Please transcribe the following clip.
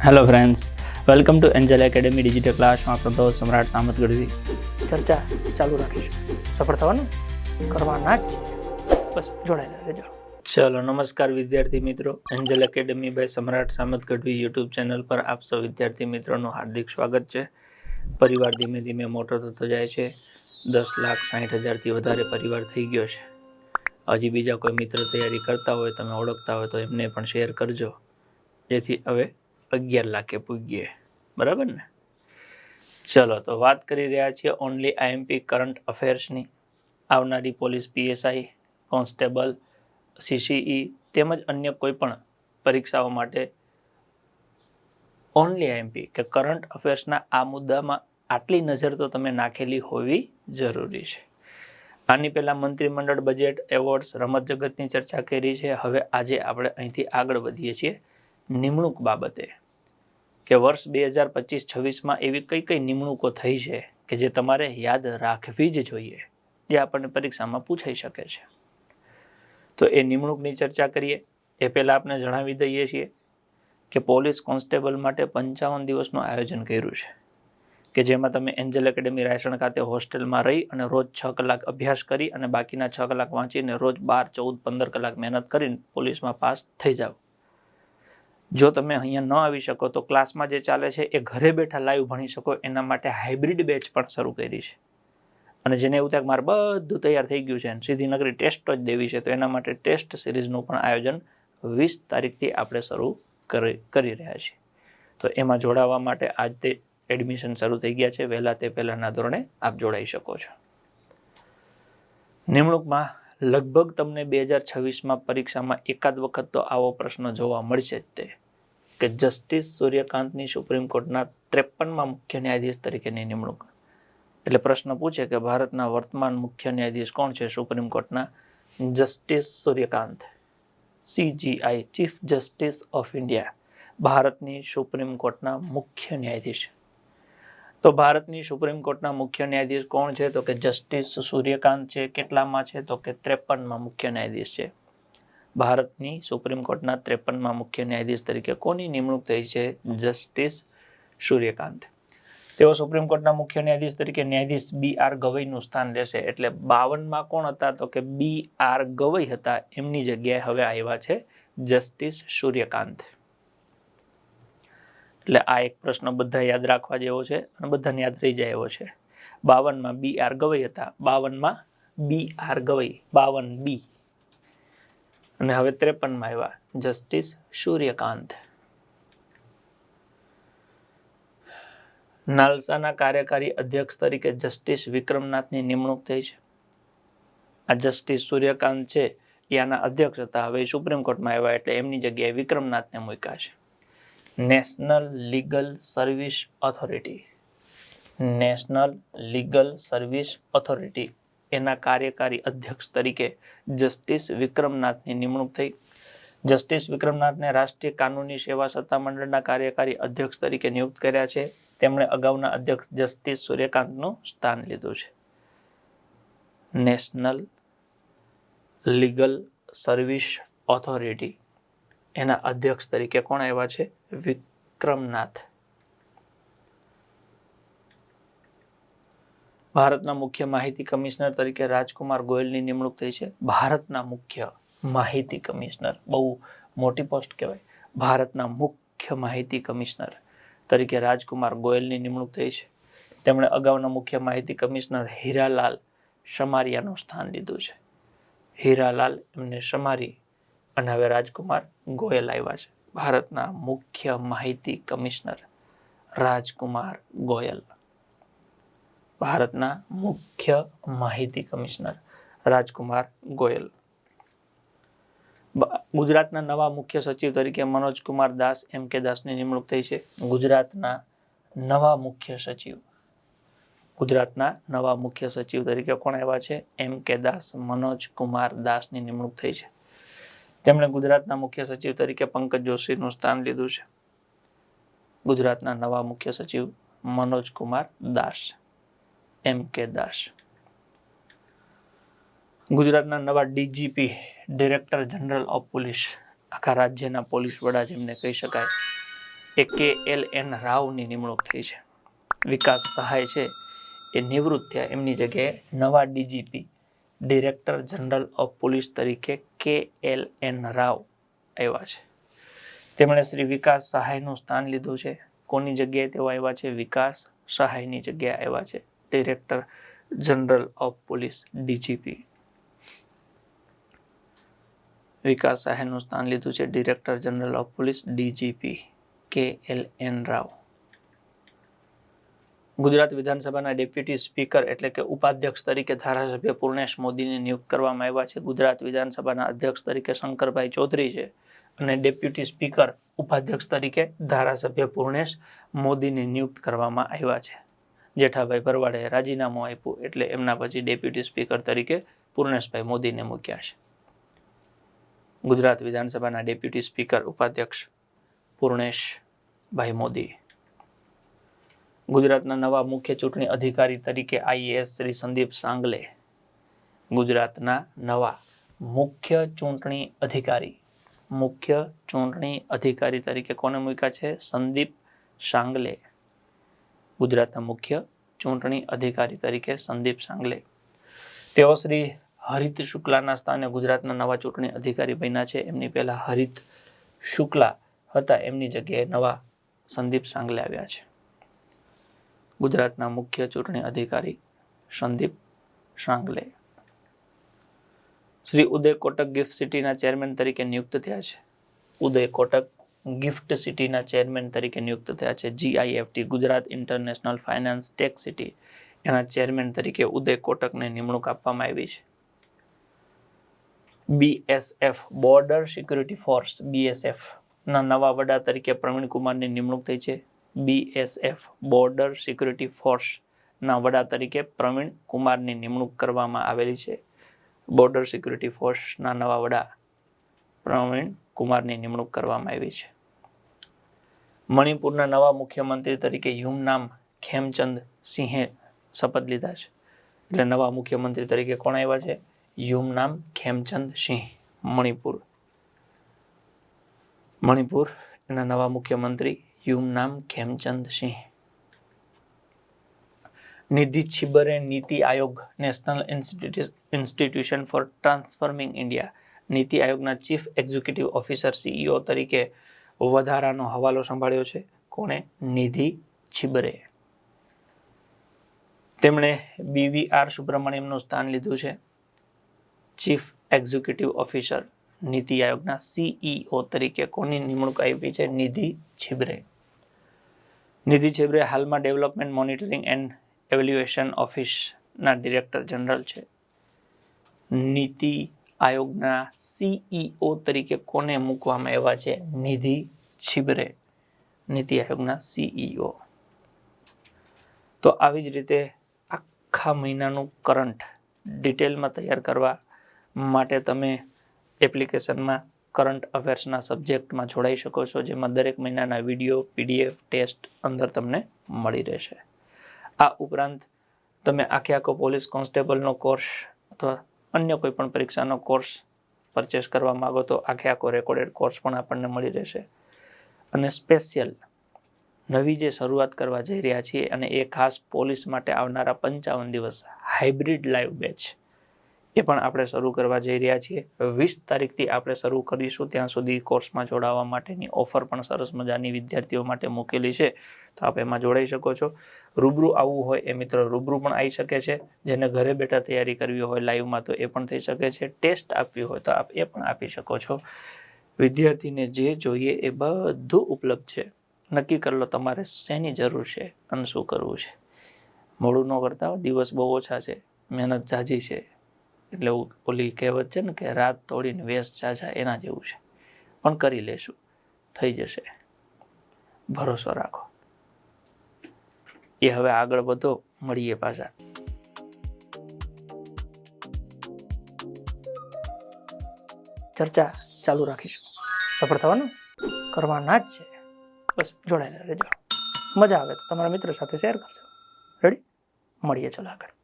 Hello friends, welcome to Angel academy digital ક્લાસમાં આપણો દોસ્ત સમ્રાટ સામત ગઢવી ચર્ચા ચાલુ રાખીશું. સફળ થવાનું કરવાના જ બસ જોડાયેલા રહેજો. ચલો, નમસ્કાર વિદ્યાર્થી મિત્રો. એન્જલ એકેડેમી બાય સમ્રાટ સામત ગઢવી યુટ્યુબ ચેનલ પર આપ સૌ વિદ્યાર્થી મિત્રોનું હાર્દિક સ્વાગત છે. પરિવાર ધીમે ધીમે મોટો થતો જાય છે. 10,60,000થી વધારે પરિવાર થઈ ગયો છે. હજી બીજા કોઈ મિત્ર તૈયારી કરતા હોય, તમે ઓળખતા હોય તો એમને પણ શેર કરજો, જેથી હવે 11 લાખે પૂગીએ. બરાબર ને? ચલો, તો વાત કરી રહ્યા છીએ ઓનલી આઈએમપી કરંટ અફેર્સની. આવનારી પોલીસ પીએસઆઈ, કોન્સ્ટેબલ, સીસીઈ તેમજ અન્ય કોઈ પણ પરીક્ષાઓ માટે ઓનલી આઈએમપી કે કરંટ અફેર્સના આ મુદ્દામાં આટલી નજર તો તમે નાખેલી હોવી જરૂરી છે. આની પહેલા મંત્રીમંડળ, બજેટ, એવોર્ડ્સ, રમત જગતની ચર્ચા કરી છે. હવે આજે આપણે અહીંથી આગળ વધીએ છીએ નિમણૂક બાબતે, કે વર્ષ 2025-26માં એવી કઈ કઈ નિમણૂકો થઈ છે કે જે તમારે યાદ રાખવી જ જોઈએ, જે આપણને પરીક્ષામાં પૂછાઈ શકે છે. તો એ નિમણૂકની ચર્ચા કરીએ એ પહેલા આપણે જણાવી દઈએ છીએ કે પોલીસ કોન્સ્ટેબલ માટે 55 દિવસનું આયોજન કર્યું છે, કે જેમાં તમે એન્જલ એકેડેમી રાયસણ ખાતે હોસ્ટેલમાં રહી અને રોજ 6 કલાક અભ્યાસ કરી અને બાકીના 6 કલાક વાંચીને રોજ 12, 14, 15 કલાક મહેનત કરીને પોલીસમાં પાસ થઈ જાઓ. જો તમે અહીંયા ન આવી શકો તો ક્લાસમાં જે ચાલે છે એ ઘરે બેઠા લાઈવ ભણી શકો, એના માટે હાઇબ્રિડ બેચ પણ શરૂ કરી છે. અને જેને એવું થાય કે મારે બધું તૈયાર થઈ ગયું છે અને સીધી નગરી ટેસ્ટ જ દેવી છે, તો એના માટે ટેસ્ટ સિરીઝનું પણ આયોજન 20 તારીખથી આપણે શરૂ કરી રહ્યા છીએ. તો એમાં જોડાવા માટે આજ તે એડમિશન શરૂ થઈ ગયા છે. વહેલા તે પહેલાના ધોરણે આપ જોડાઈ શકો છો. નિમણૂકમાં લગભગ તમને 2026માં પરીક્ષામાં એકાદ વખત તો આવો પ્રશ્ન જોવા મળશે જ, તે કે જસ્ટિસ સૂર્યકાંતની સુપ્રીમ કોર્ટના 53માં મુખ્ય ન્યાયાધીશ તરીકેની નિમણૂક. એટલે પ્રશ્ન પૂછે કે ભારતના વર્તમાન મુખ્ય ન્યાયાધીશ કોણ છે? સુપ્રીમ કોર્ટના justice Suryakant, CJI, chief justice of India, ભારતની સુપ્રીમ કોર્ટના મુખ્ય ન્યાયાધીશ. તો ભારતની સુપ્રીમ કોર્ટના મુખ્ય ન્યાયાધીશ કોણ છે? તો કે જસ્ટિસ સૂર્યકાંત છે. કેટલામાં છે? તો કે 53માં મુખ્ય ન્યાયાધીશ છે. ભારતની સુપ્રીમ કોર્ટના 53માં મુખ્ય ન્યાયાધીશ તરીકે કોની નિમણૂક થઈ છે? જસ્ટિસ સૂર્યકાંત. તેઓ સુપ્રીમ કોર્ટના મુખ્ય ન્યાયાધીશ તરીકે ન્યાયાધીશ BR ગવઈનું સ્થાન લેશે. એટલે 52માં કોણ હતા? તો કે BR ગવઈ હતા. એમની જગ્યાએ હવે આવ્યા છે જસ્ટિસ સૂર્યકાંત. એટલે આ એક પ્રશ્ન બધા યાદ રાખવા જેવો છે અને બધાને યાદ રહી જાય એવો છે. 52માં BR ગવઈ હતા. 52માં BR ગવઈ, 52B. અને હવે 53માં આવ્યા જસ્ટિસ સૂર્યકાંત. નાલસાના કાર્યકારી અધ્યક્ષ તરીકે જસ્ટિસ વિક્રમનાથની નિમણૂક થઈ છે. આ જસ્ટિસ સૂર્યકાંત છે એ આના અધ્યક્ષ હતા. હવે સુપ્રીમ કોર્ટમાં આવ્યા એટલે એમની જગ્યાએ વિક્રમનાથને મૂક્યા છે. National legal service authority, national legal service authority એના કાર્યકારી અધ્યક્ષ તરીકે જસ્ટિસ વિક્રમનાથની નિમણૂક થઈ. જસ્ટિસ વિક્રમનાથને રાષ્ટ્રીય કાનૂની સેવા સત્તામંડળના કાર્યકારી અધ્યક્ષ તરીકે નિયુક્ત કર્યા છે. તેમણે અગાઉના અધ્યક્ષ જસ્ટિસ સૂર્યકાંતનું સ્થાન લીધું છે. નેશનલ લીગલ સર્વિસ ઓથોરિટી એના અધ્યક્ષ તરીકે કોણ આવ્યા છે? વિક્રમનાથ. ભારતના મુખ્ય માહિતી કમિશનર તરીકે રાજકુમાર ગોયલની નિમણૂક થઈ છે. ભારતના મુખ્ય માહિતી કમિશનર, બહુ મોટી પોસ્ટ કહેવાય. ભારતના મુખ્ય માહિતી કમિશનર તરીકે રાજકુમાર ગોયલની નિમણૂક થઈ છે. તેમણે અગાઉના મુખ્ય માહિતી કમિશનર હીરાલાલ શમારિયાનું સ્થાન લીધું છે. હીરાલાલ એમને શમારી અને હવે રાજકુમાર ગોયલ આવ્યા છે. ભારતના મુખ્ય માહિતી કમિશનર રાજકુમાર ગોયલ. ભારતના મુખ્ય માહિતી કમિશનર રાજકુમાર ગોયલ. ગુજરાતના નવા મુખ્ય સચિવ તરીકે મનોજકુમાર દાસ MK દાસની નિમણૂક થઈ છે. ગુજરાતના નવા મુખ્ય સચિવ, ગુજરાતના નવા મુખ્ય સચિવ તરીકે કોણ આવ્યા છે? MK દાસ, મનોજકુમાર દાસની નિમણૂક થઈ છે. તેમણે ગુજરાતના મુખ્ય સચિવ તરીકે પંકજ જોશીનું સ્થાન લીધું છે. ગુજરાતના નવા મુખ્ય સચિવ મનોજકુમાર દાસ, MK દાસ. ગુજરાતના નવા DGP, director general of police, આખા રાજ્યના પોલીસ વડા જેમને કહી શકાય, એ KLN રાવની નિમણૂક થઈ છે. વિકાસ સહાય છે એ નિવૃત્ત થયા, એમની જગ્યાએ નવા DGP director general of police તરીકે KLN રાવ આવ્યા છે. તેમણે શ્રી વિકાસ સહાયનું સ્થાન લીધું છે. કોની જગ્યાએ તેઓ આવ્યા છે? વિકાસ સહાયની જગ્યાએ આવ્યા છે. Director general of police DGP. વિકાસ સહાયનું સ્થાન લીધું છે director general of police DGP KLN Rao. Gujarat વિધાનસભાના ડેપ્યુટી સ્પીકર એટલે કે ઉપાધ્યક્ષ તરીકે ધારાસભ્ય પૂર્ણેશ મોદીને નિયુક્ત કરવામાં આવ્યા છે. ગુજરાત વિધાનસભાના અધ્યક્ષ તરીકે શંકરભાઈ ચૌધરી છે અને ડેપ્યુટી સ્પીકર ઉપાધ્યક્ષ તરીકે ધારાસભ્ય પૂર્ણેશ મોદીને નિયુક્ત કરવામાં આવ્યા છે. જેઠાભાઈ ભરવાડે રાજીનામું આપ્યું એટલે એમના પછી ડેપ્યુટી સ્પીકર તરીકે પૂર્ણેશભાઈ મોદીને મૂક્યા છે. ગુજરાત વિધાનસભાના ડેપ્યુટી સ્પીકર ઉપાધ્યક્ષ પૂર્ણેશભાઈ મોદી. ગુજરાતના નવા મુખ્ય ચૂંટણી અધિકારી તરીકે IAS શ્રી સંદીપ સાંગલે. ગુજરાતના નવા મુખ્ય ચૂંટણી અધિકારી તરીકે કોને મૂક્યા છે? સંદીપ સાંગલે. ગુજરાતના મુખ્ય ચૂંટણી અધિકારી તરીકે સંદીપ સાંગલે. તેઓ શ્રી હરિત શુક્લાના સ્થાને ગુજરાતના નવા ચૂંટણી અધિકારી બન્યા છે. એમની પહેલા હરિત શુક્લા હતા, એમની જગ્યાએ નવા સંદીપ સાંગલે આવ્યા છે. ગુજરાતના મુખ્ય ચૂંટણી અધિકારી સંદીપ સાંગલે. શ્રી ઉદય કોટક ગિફ્ટ સિટીના ચેરમેન તરીકે નિયુક્ત થયા છે. ઉદય કોટક ગિફ્ટ સિટીના ચેરમેન તરીકે નિયુક્ત થયા છે. GIFT Gujarat international finance tech city એના ચેરમેન તરીકે ઉદય કોટકને નિમણૂક આપવામાં આવી છે. BSF border security force BSF ના નવા વડા તરીકે પ્રવીણ કુમારની નિમણૂક થઈ છે. BSF બોર્ડર સિક્યુરિટી ફોર્સ ના વડા તરીકે પ્રવીણ કુમારની નિમણૂક કરવામાં આવેલી છે. બોર્ડર સિક્યુરિટી ફોર્સના નવા વડા પ્રવીણ કુમારની નિમણૂક કરવામાં આવી છે. મણિપુરના નવા મુખ્યમંત્રી તરીકે યુમનામ ખેમચંદ સિંહે શપથ લીધા છે. એટલે નવા મુખ્યમંત્રી તરીકે કોણ આવ્યા છે? યુમનામ ખેમચંદ સિંહ. મણિપુર એના નવા મુખ્યમંત્રી યુમનામ ખેમચંદ સિંહ. નિધિ છિબરે NITI Aayog national institution for transforming India NITI આયોગના ચીફ એક્ઝિક્યુટિવ ઓફિસર CEO તરીકે વધારાનો હવાલો સંભાળ્યો છે. કોણે? નિધિ છિબરે. તેમણે BVR સુબ્રમણ્યમનું સ્થાન લીધું છે. ચીફ એક્ઝિક્યુટિવ ઓફિસર નીતિ આયોગના CEO તરીકે કોની નિમણૂક આપી છે? નિધિ છિબરે. નિધિ છિબરે હાલમાં ડેવલપમેન્ટ મોનિટરિંગ એન્ડ એવેલ્યુએશન ઓફિસના ડિરેક્ટર જનરલ છે. નીતિ આયોગના CEO તરીકે કોને મૂકવામાં આવ્યા છે? નિધિ છિબરે. નીતિ આયોગના CEO. તો આવી જ રીતે આખા મહિનાનું કરંટ ડિટેલમાં તૈયાર કરવા માટે તમે એપ્લિકેશનમાં કરંટ અફેર્સના સબ્જેક્ટમાં જોડાઈ શકો છો, જેમાં દરેક મહિનાના વિડીયો PDF ટેસ્ટ અંદર તમને મળી રહેશે. આ ઉપરાંત તમે આખો પોલીસ કોન્સ્ટેબલનો કોર્સ અથવા અન્ય કોઈ પણ પરીક્ષાનો કોર્સ પરચેસ કરવા માંગો તો આખો રેકોર્ડેડ કોર્સ પણ આપણને મળી રહેશે. અને સ્પેશિયલ નવી જે શરૂઆત કરવા જઈ રહ્યા છીએ અને એ ખાસ પોલીસ માટે આવનારા 55 દિવસ હાઇબ્રિડ લાઈવ બેચ એ પણ આપણે શરૂ કરવા જઈ રહ્યા છીએ. 20 તારીખથી આપણે શરૂ કરીશું. ત્યાં સુધી કોર્સમાં જોડાવા માટેની ઓફર પણ સરસ મજાની વિદ્યાર્થીઓ માટે મૂકેલી છે, તો આપ એમાં જોડાઈ શકો છો. રૂબરૂ આવવું હોય એ મિત્રો રૂબરૂ પણ આવી શકે છે. જેને ઘરે બેઠા તૈયારી કરવી હોય લાઈવમાં તો એ પણ થઈ શકે છે. ટેસ્ટ આપવી હોય તો આપ એ પણ આપી શકો છો. વિદ્યાર્થીને જે જોઈએ એ બધું ઉપલબ્ધ છે. નક્કી કરી લો તમારે શેની જરૂર છે અને શું કરવું છે. મોડું ન કરતા, દિવસ બહુ ઓછા છે, મહેનત ઝાઝી છે. એટલે ઓલી કહેવત છે ને કે રાત તોડીને વેસ ઝાઝા, એના જેવું છે. પણ કરી લેશું, થઈ જશે, ભરોસો રાખો. એ હવે આગળ વધો, મળીએ પાછા. ચર્ચા ચાલુ રાખીશું. સફળ થવાનું કરવાના જ છે. બસ જોડાયેલા રહેજો. મજા આવે તો તમારા મિત્રો સાથે શેર કરજો. રેડી? મળીએ ચાલો આગળ.